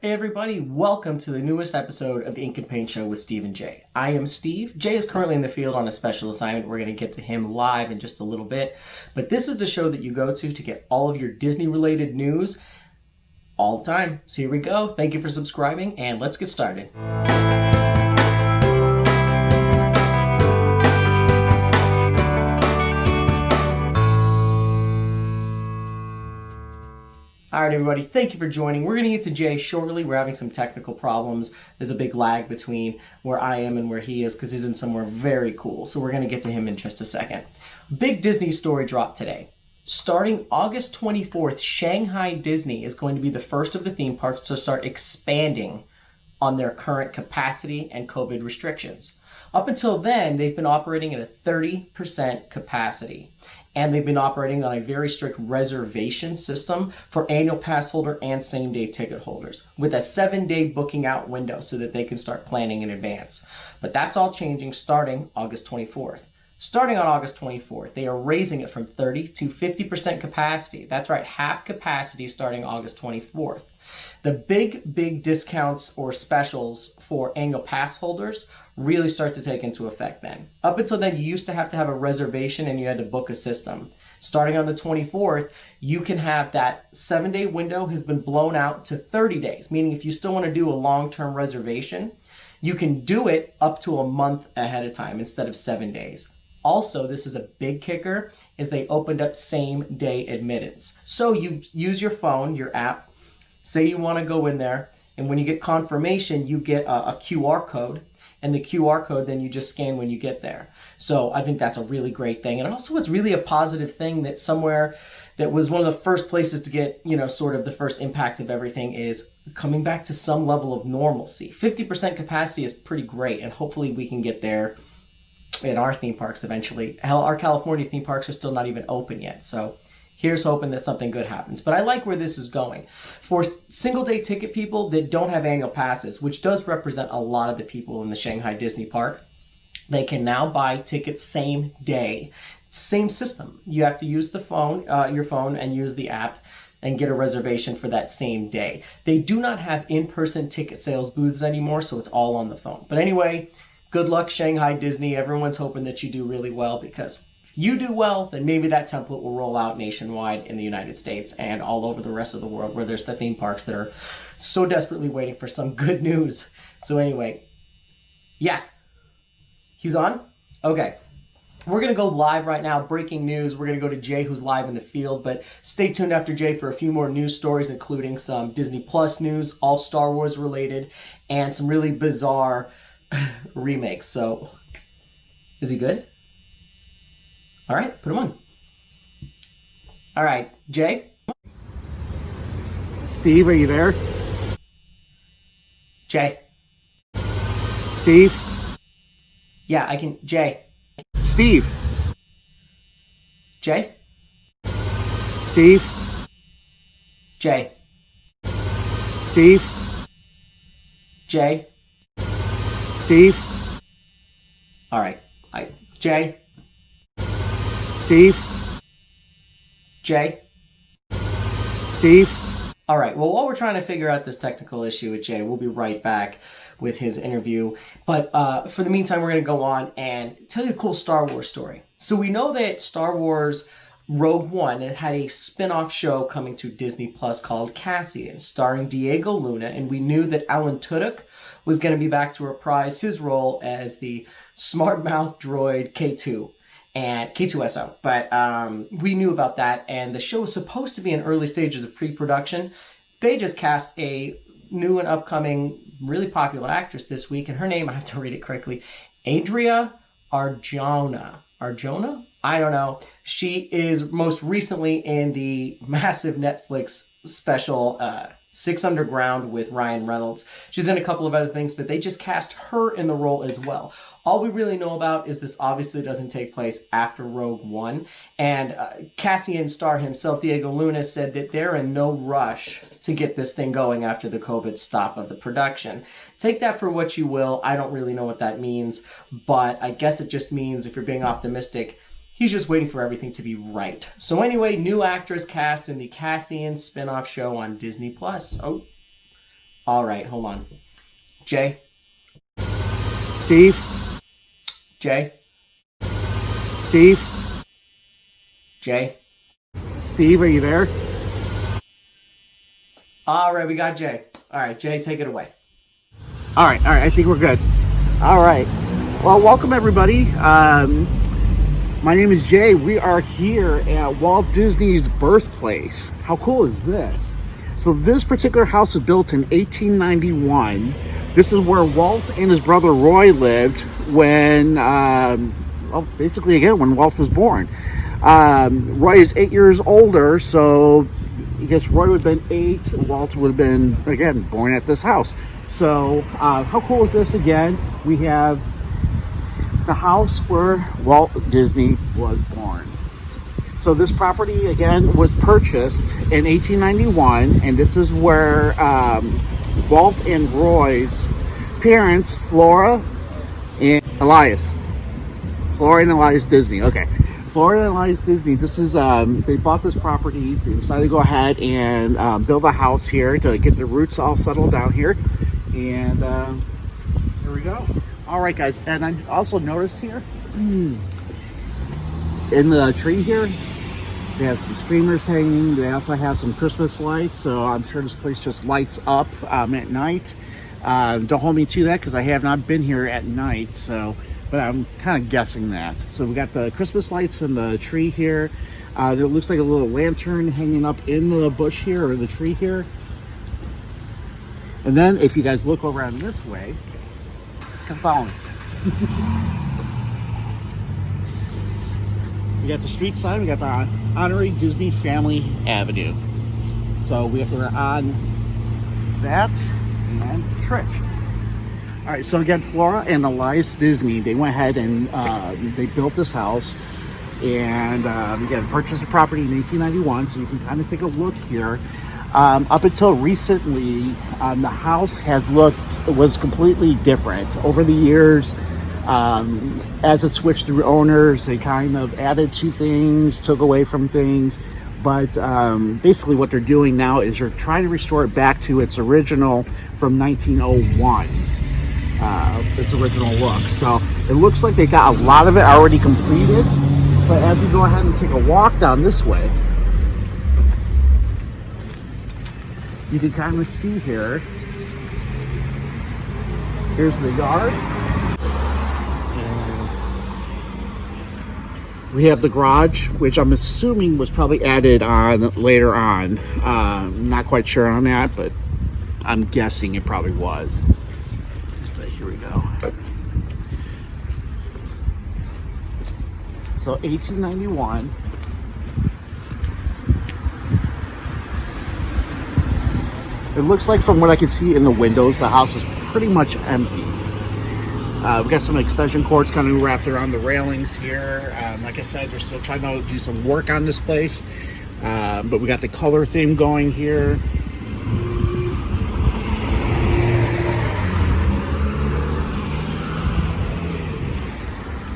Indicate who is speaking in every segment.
Speaker 1: Hey everybody, welcome to the newest episode of the Ink and Paint Show with Steve and Jay. I am Steve. Jay is currently in the field on a special assignment. We're going to get to him live in just a little bit. But this is the show that you go to get all of your Disney-related news all the time. So here we go. Thank you for subscribing, and let's get started. All right, everybody, thank you for joining. We're going to get to Jay shortly. We're having some technical problems. There's a big lag between where I am and where he is because he's in somewhere very cool. So we're going to get to him in just a second. Big Disney story dropped today. Starting August 24th, Shanghai Disney is going to be the first of the theme parks to start expanding on their current capacity and COVID restrictions. Up until then, they've been operating at a 30% capacity. And they've been operating on a very strict reservation system for annual pass holder and same-day ticket holders with a 7-day booking out window so that they can start planning in advance. But that's all changing starting August 24th. Starting on August 24th, they are raising it from 30 to 50% capacity. That's right, half capacity starting August 24th. The big discounts or specials for annual pass holders really start to take into effect then. Up until then, you used to have a reservation and you had to book a system. Starting on the 24th, you can have that 7-day window has been blown out to 30 days, meaning if you still want to do a long-term reservation, you can do it up to a month ahead of time instead of 7 days. Also, this is a big kicker, is they opened up same-day admittance. So you use your phone, your app, say you want to go in there, and when you get confirmation, you get a QR code, and the QR code then you just scan when you get there. So I think that's a really great thing. And also it's really a positive thing that somewhere that was one of the first places to get, sort of the first impact of everything is coming back to some level of normalcy. 50% capacity is pretty great, and hopefully we can get there in our theme parks eventually. Hell, our California theme parks are still not even open yet. So here's hoping that something good happens. But I like where this is going. For single-day ticket people that don't have annual passes, which does represent a lot of the people in the Shanghai Disney Park, they can now buy tickets same day. Same system. You have to use the phone, your phone, and use the app and get a reservation for that same day. They do not have in-person ticket sales booths anymore, so it's all on the phone. But anyway, good luck, Shanghai Disney. Everyone's hoping that you do really well, because you do well, then maybe that template will roll out nationwide in the United States and all over the rest of the world where there's the theme parks that are so desperately waiting for some good news. So anyway, yeah, he's on? Okay. We're going to go live right now, breaking news. We're going to go to Jay, who's live in the field, but stay tuned after Jay for a few more news stories, including some Disney Plus news, all Star Wars related, and some really bizarre remakes. So, is he good? All right, put him on. All right, Jay?
Speaker 2: Steve, are you there?
Speaker 1: Jay?
Speaker 2: Steve?
Speaker 1: Yeah, I can. Jay?
Speaker 2: Steve?
Speaker 1: Jay?
Speaker 2: Steve?
Speaker 1: Jay?
Speaker 2: Steve?
Speaker 1: Jay?
Speaker 2: Steve?
Speaker 1: All right, Jay?
Speaker 2: Steve?
Speaker 1: Jay?
Speaker 2: Steve?
Speaker 1: All right, well, while we're trying to figure out this technical issue with Jay, we'll be right back with his interview. But for the meantime, we're going to go on and tell you a cool Star Wars story. So we know that Star Wars Rogue One had a spin-off show coming to Disney Plus called Cassian, starring Diego Luna, and we knew that Alan Tudyk was going to be back to reprise his role as the smart mouth droid K2. And K2SO, but we knew about that, and the show was supposed to be in early stages of pre-production. They just cast a new and upcoming, really popular actress this week, and her name, I have to read it correctly, Adria Arjona. Arjona? I don't know. She is most recently in the massive Netflix special Six Underground with Ryan Reynolds. She's in a couple of other things, but they just cast her in the role as well. All we really know about is this obviously doesn't take place after Rogue One. And Cassian star himself, Diego Luna, said that they're in no rush to get this thing going after the COVID stop of the production. Take that for what you will. I don't really know what that means, but I guess it just means, if you're being optimistic, he's just waiting for everything to be right. So anyway, new actress cast in the Cassian spin-off show on Disney Plus. Oh, All right, hold on. Jay?
Speaker 2: Steve?
Speaker 1: Jay?
Speaker 2: Steve?
Speaker 1: Jay?
Speaker 2: Steve, are you there?
Speaker 1: All right, we got Jay. All right, Jay, take it away.
Speaker 2: All right, I think we're good. All right. Well, welcome everybody. My name is Jay. We are here at Walt Disney's Birthplace. How cool is this? So this particular house was built in 1891. This is where Walt and his brother Roy lived when, well, basically again, when Walt was born. Roy is 8 years older, so I guess Roy would have been 8. Walt would have been, again, born at this house. So how cool is this? Again, we have the house where Walt Disney was born. So this property, again, was purchased in 1891, and this is where Walt and Roy's parents, Flora and Elias. Flora and Elias Disney, okay. Flora and Elias Disney, this is, they bought this property, they decided to go ahead and build a house here to get the roots all settled down here. And here we go. All right, guys, and I also noticed here, in the tree here, they have some streamers hanging. They also have some Christmas lights, so I'm sure this place just lights up at night. Don't hold me to that because I have not been here at night, so, but I'm kind of guessing that. So we got the Christmas lights in the tree here. There looks like a little lantern hanging up in the bush here, or the tree here. And then if you guys look over on this way, come follow me. We got the street sign, we got the Honorary Disney Family Avenue. So we're on that and Trick. All right, so again, Flora and Elias Disney, they went ahead and they built this house, and again, purchased the property in 1891. So you can kind of take a look here. Up until recently, the house was completely different. Over the years, as it switched through owners, they kind of added to things, took away from things. But basically what they're doing now is they're trying to restore it back to its original from 1901. Its original look. So it looks like they got a lot of it already completed. But as we go ahead and take a walk down this way, you can kind of see here. Here's the yard. And we have the garage, which I'm assuming was probably added on later on. Not quite sure on that, but I'm guessing it probably was. But here we go. So 1891. It looks like, from what I can see in the windows, the house is pretty much empty. We've got some extension cords kind of wrapped around the railings here. Like I said, they're still trying to do some work on this place. But we got the color theme going here.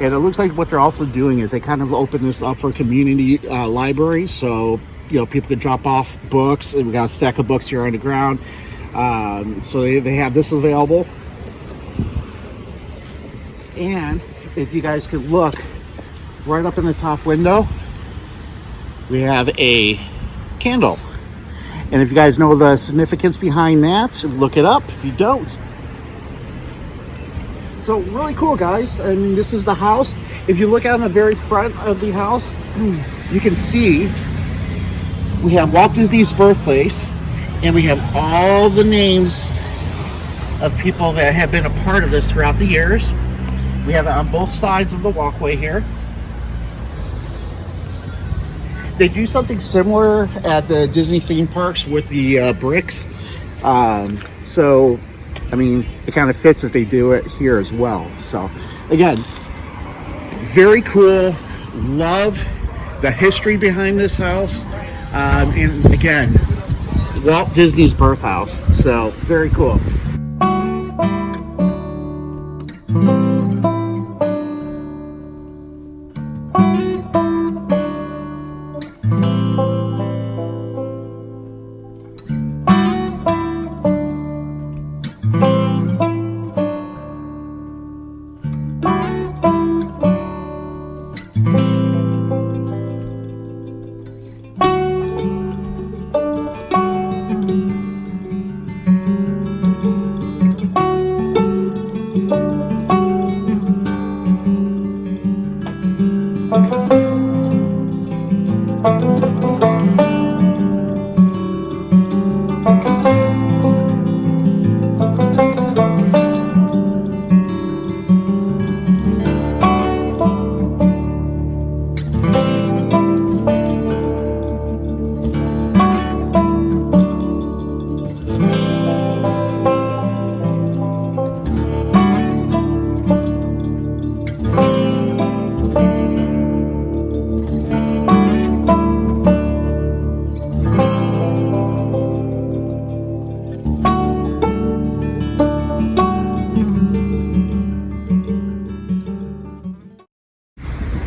Speaker 2: And it looks like what they're also doing is they kind of open this up for community library. So, you know, people can drop off books, and we got a stack of books here on the ground. So they have this available. And if you guys could look right up in the top window, we have a candle. And if you guys know the significance behind that, look it up if you don't. So really cool, guys. I mean, this is the house. If you look out on the very front of the house, you can see we have Walt Disney's Birthplace, and we have all the names of people that have been a part of this throughout the years. We have it on both sides of the walkway here. They do something similar at the Disney theme parks with the bricks. So, I mean, it kind of fits if they do it here as well. So, again, very cool. Love the history behind this house. And again, Walt Disney's birth house. So, very cool.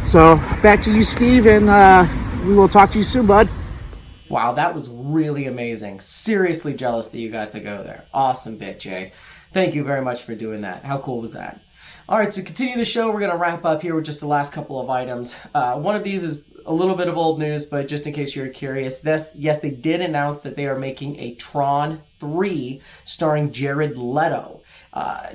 Speaker 2: So back to you, Steve, and we will talk to you soon, bud.
Speaker 1: Wow, that was really amazing. Seriously jealous that you got to go there. Awesome bit, Jay. Thank you very much for doing that. How cool was that? All right, to continue the show, we're going to wrap up here with just the last couple of items. One of these is a little bit of old news, but just in case you're curious, yes, they did announce that they are making a Tron 3 starring Jared Leto.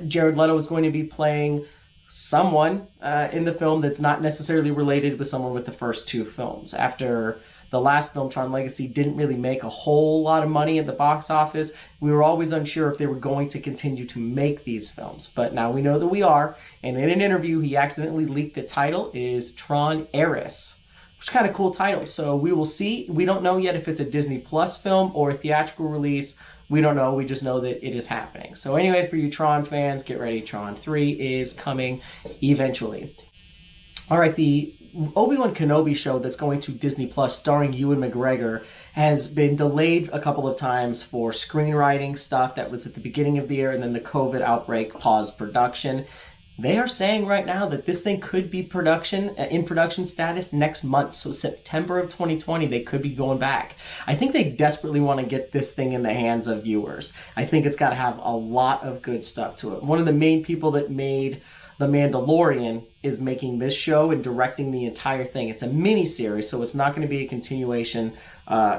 Speaker 1: Jared Leto is going to be playing someone in the film that's not necessarily related with someone with the first two films. After the last film, Tron Legacy, didn't really make a whole lot of money at the box office, we were always unsure if they were going to continue to make these films. But now we know that we are, and in an interview, he accidentally leaked the title is Tron Heiress, which is kind of cool title. So we will see. We don't know yet if it's a Disney Plus film or a theatrical release. We don't know. We just know that it is happening. So anyway, for you Tron fans, get ready. Tron 3 is coming eventually. All right, the Obi-Wan Kenobi show that's going to Disney Plus starring Ewan McGregor has been delayed a couple of times for screenwriting stuff that was at the beginning of the year, and then the COVID outbreak paused production. They are saying right now that this thing could be in production status next month. So September of 2020, they could be going back. I think they desperately want to get this thing in the hands of viewers. I think it's got to have a lot of good stuff to it. One of the main people that made The Mandalorian is making this show and directing the entire thing. It's a mini series, so it's not going to be a continuation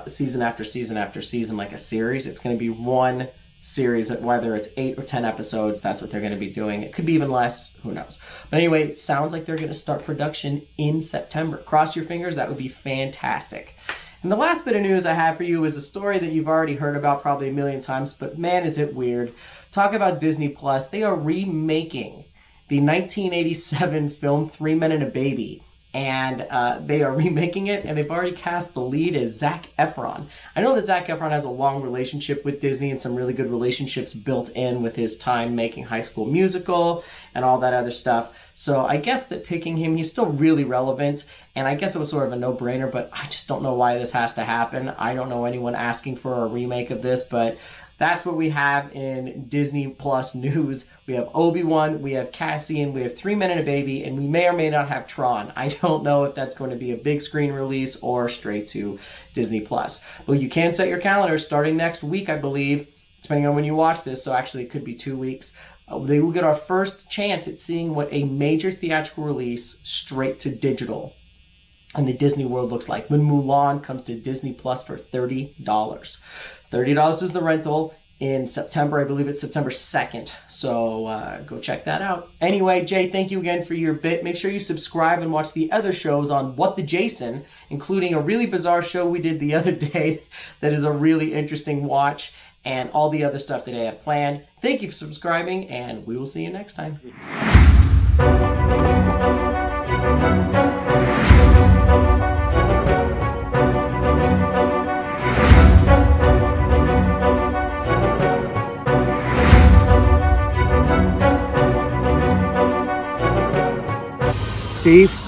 Speaker 1: season after season after season like a series. It's going to be one series, whether it's 8 or 10 episodes. That's what they're going to be doing. It could be even less, who knows. But anyway, it sounds like they're going to start production in September. Cross your fingers, that would be fantastic. And the last bit of news I have for you is a story that you've already heard about probably a million times, but man, is it weird. Talk about Disney Plus. They are remaking the 1987 film 3 Men and a Baby. And they are remaking it, and they've already cast the lead as Zac Efron. I know that Zac Efron has a long relationship with Disney and some really good relationships built in with his time making High School Musical and all that other stuff. So I guess that picking him, he's still really relevant, and I guess it was sort of a no-brainer, but I just don't know why this has to happen. I don't know anyone asking for a remake of this, but that's what we have in Disney Plus news. We have Obi-Wan, we have Cassian, we have 3 Men and a Baby, and we may or may not have Tron. I don't know if that's going to be a big screen release or straight to Disney Plus. But you can set your calendar starting next week, I believe, depending on when you watch this, so actually it could be 2 weeks. They will get our first chance at seeing what a major theatrical release straight to digital and the Disney World looks like when Mulan comes to Disney Plus for $30. $30 is the rental in September. I believe it's September 2nd. So go check that out. Anyway, Jay, thank you again for your bit. Make sure you subscribe and watch the other shows on What the Jason, including a really bizarre show we did the other day that is a really interesting watch, and all the other stuff that I have planned. Thank you for subscribing, and we will see you next time.
Speaker 2: Steve?